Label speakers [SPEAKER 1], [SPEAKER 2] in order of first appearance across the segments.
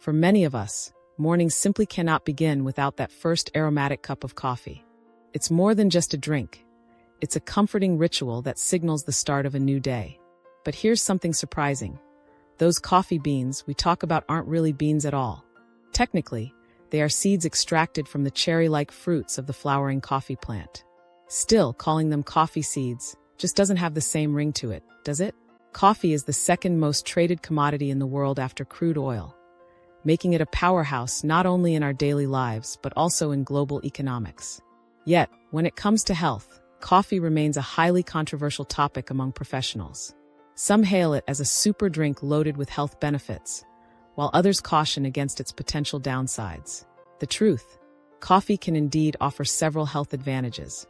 [SPEAKER 1] For many of us, mornings simply cannot begin without that first aromatic cup of coffee. It's more than just a drink. It's a comforting ritual that signals the start of a new day. But here's something surprising. Those coffee beans we talk about aren't really beans at all. Technically, they are seeds extracted from the cherry-like fruits of the flowering coffee plant. Still, calling them coffee seeds just doesn't have the same ring to it, does it? Coffee is the second most traded commodity in the world after crude oil, making it a powerhouse not only in our daily lives but also in global economics. Yet, when it comes to health, coffee remains a highly controversial topic among professionals. Some hail it as a super drink loaded with health benefits, while others caution against its potential downsides. The truth: coffee can indeed offer several health advantages,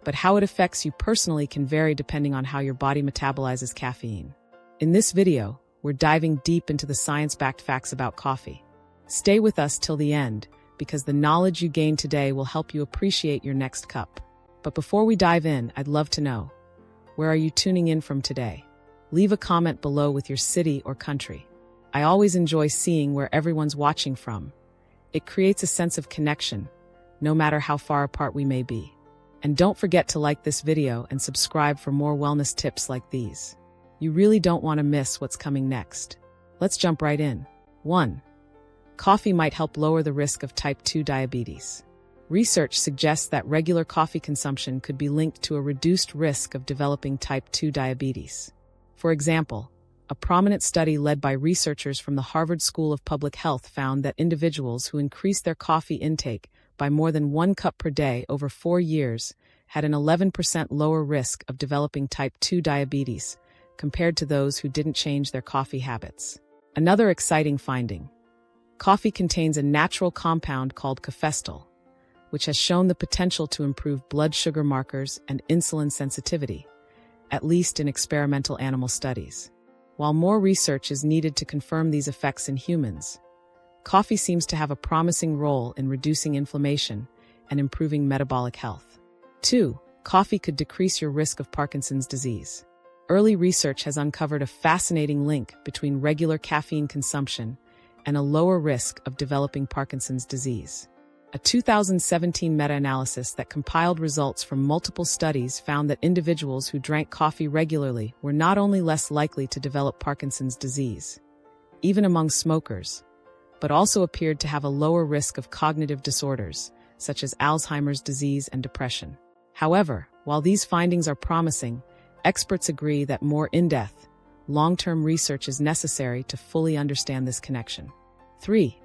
[SPEAKER 1] but how it affects you personally can vary depending on how your body metabolizes caffeine. In this video, we're diving deep into the science-backed facts about coffee. Stay with us till the end, because the knowledge you gain today will help you appreciate your next cup. But before we dive in, I'd love to know, where are you tuning in from today? Leave a comment below with your city or country. I always enjoy seeing where everyone's watching from. It creates a sense of connection, no matter how far apart we may be. And don't forget to like this video and subscribe for more wellness tips like these. You really don't want to miss what's coming next. Let's jump right in. 1. Coffee might help lower the risk of type 2 diabetes. Research suggests that regular coffee consumption could be linked to a reduced risk of developing type 2 diabetes. For example, a prominent study led by researchers from the Harvard School of Public Health found that individuals who increased their coffee intake by more than 1 cup per day over 4 years had an 11% lower risk of developing type 2 diabetes compared to those who didn't change their coffee habits. Another exciting finding: coffee contains a natural compound called cafestol, which has shown the potential to improve blood sugar markers and insulin sensitivity, at least in experimental animal studies. While more research is needed to confirm these effects in humans, coffee seems to have a promising role in reducing inflammation and improving metabolic health. 2. Coffee could decrease your risk of Parkinson's disease. Early research has uncovered a fascinating link between regular caffeine consumption and a lower risk of developing Parkinson's disease. A 2017 meta-analysis that compiled results from multiple studies found that individuals who drank coffee regularly were not only less likely to develop Parkinson's disease, even among smokers, but also appeared to have a lower risk of cognitive disorders, such as Alzheimer's disease and depression. However, while these findings are promising, experts agree that more in-depth, long-term research is necessary to fully understand this connection. 3.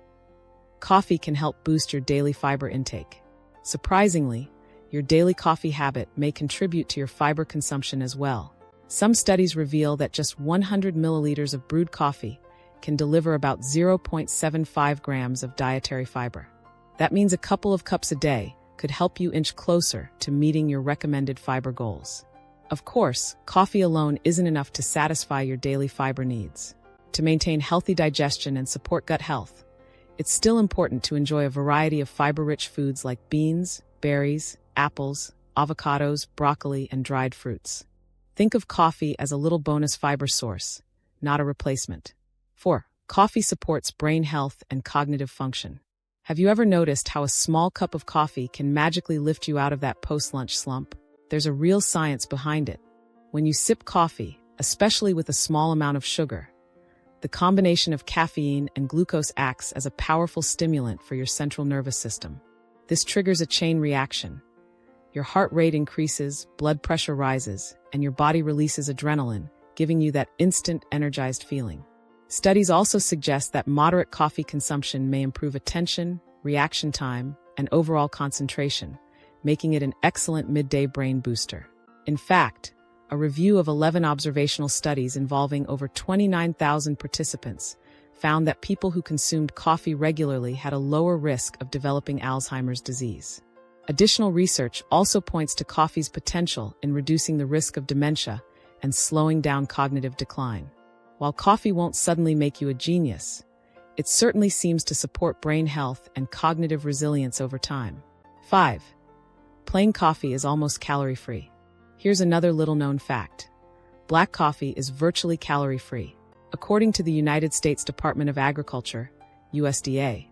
[SPEAKER 1] Coffee can help boost your daily fiber intake. Surprisingly, your daily coffee habit may contribute to your fiber consumption as well. Some studies reveal that just 100 milliliters of brewed coffee can deliver about 0.75 grams of dietary fiber. That means a couple of cups a day could help you inch closer to meeting your recommended fiber goals. Of course, coffee alone isn't enough to satisfy your daily fiber needs. To maintain healthy digestion and support gut health, it's still important to enjoy a variety of fiber-rich foods like beans, berries, apples, avocados, broccoli, and dried fruits. Think of coffee as a little bonus fiber source, not a replacement. 4. Coffee supports brain health and cognitive function. Have you ever noticed how a small cup of coffee can magically lift you out of that post-lunch slump? There's a real science behind it. When you sip coffee, especially with a small amount of sugar, the combination of caffeine and glucose acts as a powerful stimulant for your central nervous system. This triggers a chain reaction. Your heart rate increases, blood pressure rises, and your body releases adrenaline, giving you that instant energized feeling. Studies also suggest that moderate coffee consumption may improve attention, reaction time, and overall concentration, making it an excellent midday brain booster. In fact, a review of 11 observational studies involving over 29,000 participants found that people who consumed coffee regularly had a lower risk of developing Alzheimer's disease. Additional research also points to coffee's potential in reducing the risk of dementia and slowing down cognitive decline. While coffee won't suddenly make you a genius, it certainly seems to support brain health and cognitive resilience over time. 5. Plain coffee is almost calorie-free. Here's another little-known fact. Black coffee is virtually calorie-free. According to the United States Department of Agriculture, USDA.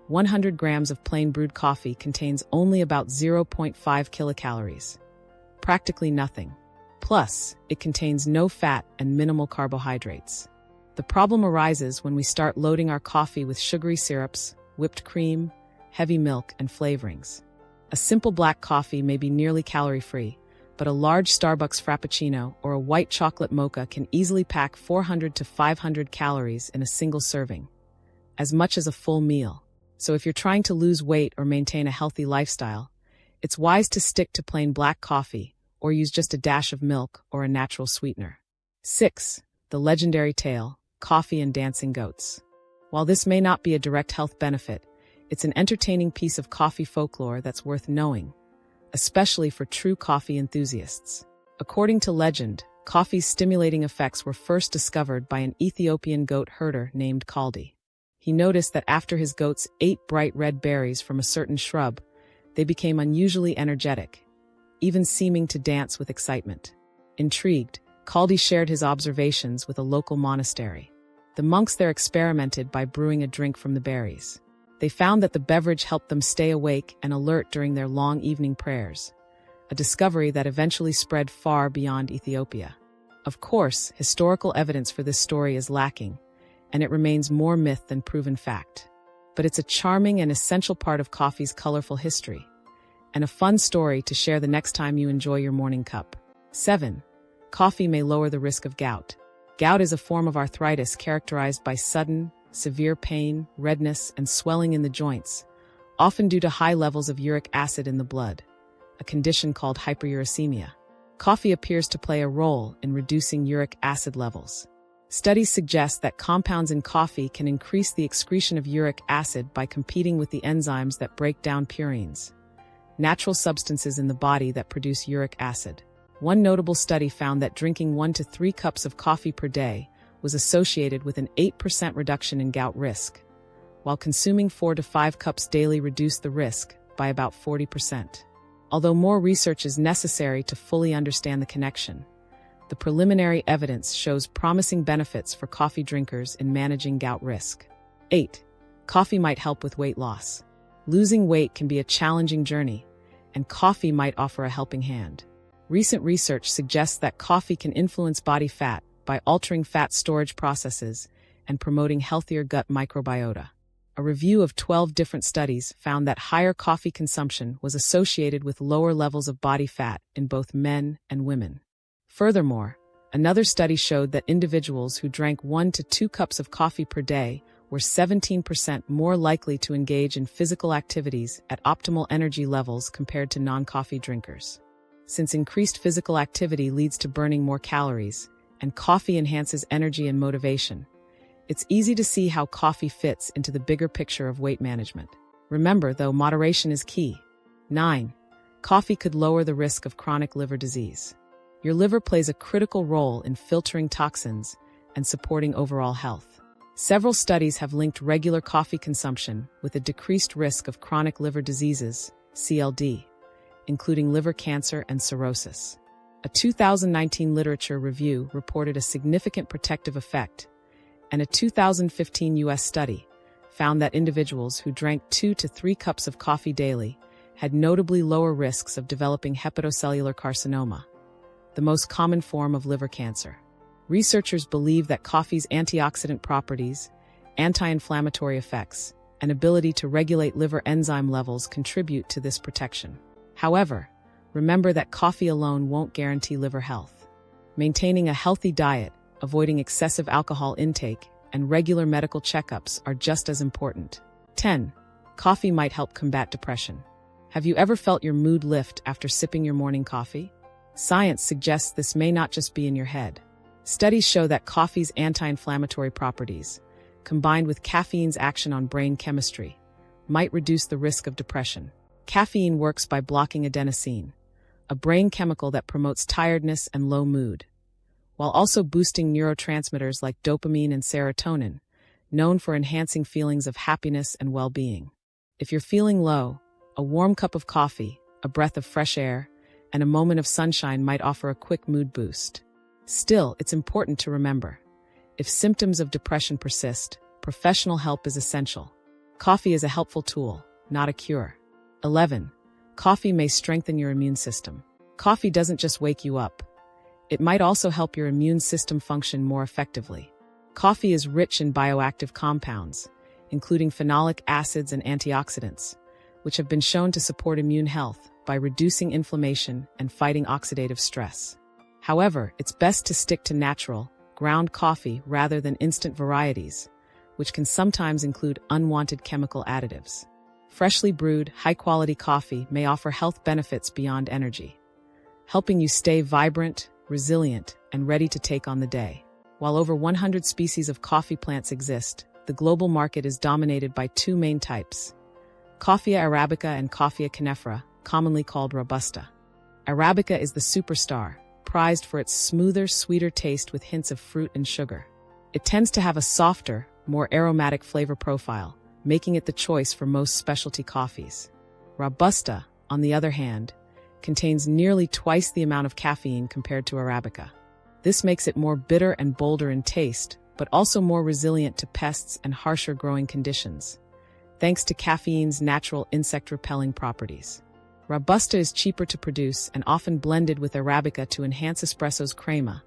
[SPEAKER 1] 100 grams of plain brewed coffee contains only about 0.5 kilocalories. Practically nothing. Plus, it contains no fat and minimal carbohydrates. The problem arises when we start loading our coffee with sugary syrups, whipped cream, heavy milk, and flavorings. A simple black coffee may be nearly calorie-free, but a large Starbucks Frappuccino or a white chocolate mocha can easily pack 400 to 500 calories in a single serving, as much as a full meal. So if you're trying to lose weight or maintain a healthy lifestyle, it's wise to stick to plain black coffee or use just a dash of milk or a natural sweetener. 6. The legendary tale, coffee and dancing goats. While this may not be a direct health benefit, it's an entertaining piece of coffee folklore that's worth knowing, especially for true coffee enthusiasts. According to legend, coffee's stimulating effects were first discovered by an Ethiopian goat herder named Kaldi. He noticed that after his goats ate bright red berries from a certain shrub, they became unusually energetic, even seeming to dance with excitement. Intrigued, Kaldi shared his observations with a local monastery. The monks there experimented by brewing a drink from the berries. They found that the beverage helped them stay awake and alert during their long evening prayers, a discovery that eventually spread far beyond Ethiopia. Of course, historical evidence for this story is lacking, and it remains more myth than proven fact. But it's a charming and essential part of coffee's colorful history, and a fun story to share the next time you enjoy your morning cup. 7. Coffee may lower the risk of gout. Gout is a form of arthritis characterized by sudden, severe pain, redness, and swelling in the joints, often due to high levels of uric acid in the blood, a condition called hyperuricemia. Coffee appears to play a role in reducing uric acid levels. Studies suggest that compounds in coffee can increase the excretion of uric acid by competing with the enzymes that break down purines, natural substances in the body that produce uric acid. One notable study found that drinking 1 to 3 cups of coffee per day was associated with an 8% reduction in gout risk, while consuming 4 to 5 cups daily reduced the risk by about 40%. Although more research is necessary to fully understand the connection, the preliminary evidence shows promising benefits for coffee drinkers in managing gout risk. 8. Coffee might help with weight loss. Losing weight can be a challenging journey, and coffee might offer a helping hand. Recent research suggests that coffee can influence body fat by altering fat storage processes and promoting healthier gut microbiota. A review of 12 different studies found that higher coffee consumption was associated with lower levels of body fat in both men and women. Furthermore, another study showed that individuals who drank 1 to 2 cups of coffee per day were 17% more likely to engage in physical activities at optimal energy levels compared to non-coffee drinkers. Since increased physical activity leads to burning more calories, and coffee enhances energy and motivation, it's easy to see how coffee fits into the bigger picture of weight management. Remember, though, moderation is key. 9. Coffee could lower the risk of chronic liver disease. Your liver plays a critical role in filtering toxins and supporting overall health. Several studies have linked regular coffee consumption with a decreased risk of chronic liver diseases, CLD, including liver cancer and cirrhosis. A 2019 literature review reported a significant protective effect, and a 2015 U.S. study found that individuals who drank 2 to 3 cups of coffee daily had notably lower risks of developing hepatocellular carcinoma, the most common form of liver cancer. Researchers believe that coffee's antioxidant properties, anti-inflammatory effects, and ability to regulate liver enzyme levels contribute to this protection. However, remember that coffee alone won't guarantee liver health. Maintaining a healthy diet, avoiding excessive alcohol intake, and regular medical checkups are just as important. 10. Coffee might help combat depression. Have you ever felt your mood lift after sipping your morning coffee? Science suggests this may not just be in your head. Studies show that coffee's anti-inflammatory properties, combined with caffeine's action on brain chemistry, might reduce the risk of depression. Caffeine works by blocking adenosine, a brain chemical that promotes tiredness and low mood, while also boosting neurotransmitters like dopamine and serotonin, known for enhancing feelings of happiness and well-being. If you're feeling low, a warm cup of coffee, a breath of fresh air, and a moment of sunshine might offer a quick mood boost. Still, it's important to remember, if symptoms of depression persist, professional help is essential. Coffee is a helpful tool, not a cure. 11. Coffee may strengthen your immune system. Coffee doesn't just wake you up. It might also help your immune system function more effectively. Coffee is rich in bioactive compounds, including phenolic acids and antioxidants, which have been shown to support immune health by reducing inflammation and fighting oxidative stress. However, it's best to stick to natural, ground coffee rather than instant varieties, which can sometimes include unwanted chemical additives. Freshly brewed, high-quality coffee may offer health benefits beyond energy, helping you stay vibrant, resilient, and ready to take on the day. While over 100 species of coffee plants exist, the global market is dominated by two main types: Coffea arabica and Coffea canephora, commonly called Robusta. Arabica is the superstar, prized for its smoother, sweeter taste with hints of fruit and sugar. It tends to have a softer, more aromatic flavor profile, making it the choice for most specialty coffees. Robusta, on the other hand, contains nearly twice the amount of caffeine compared to Arabica. This makes it more bitter and bolder in taste, but also more resilient to pests and harsher growing conditions, thanks to caffeine's natural insect-repelling properties. Robusta is cheaper to produce and often blended with Arabica to enhance espresso's crema,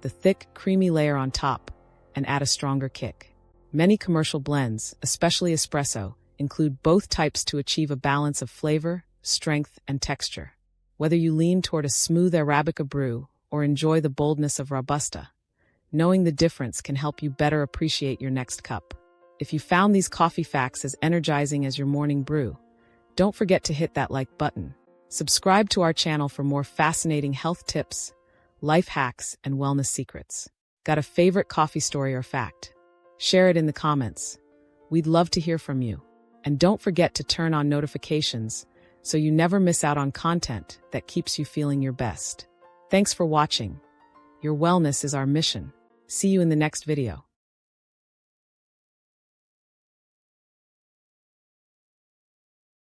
[SPEAKER 1] the thick, creamy layer on top, and add a stronger kick. Many commercial blends, especially espresso, include both types to achieve a balance of flavor, strength, and texture. Whether you lean toward a smooth Arabica brew or enjoy the boldness of Robusta, knowing the difference can help you better appreciate your next cup. If you found these coffee facts as energizing as your morning brew, don't forget to hit that like button. Subscribe to our channel for more fascinating health tips, life hacks, and wellness secrets. Got a favorite coffee story or fact? Share it in the comments. We'd love to hear from you. And don't forget to turn on notifications so you never miss out on content that keeps you feeling your best. Thanks for watching. Your wellness is our mission. See you in the next video.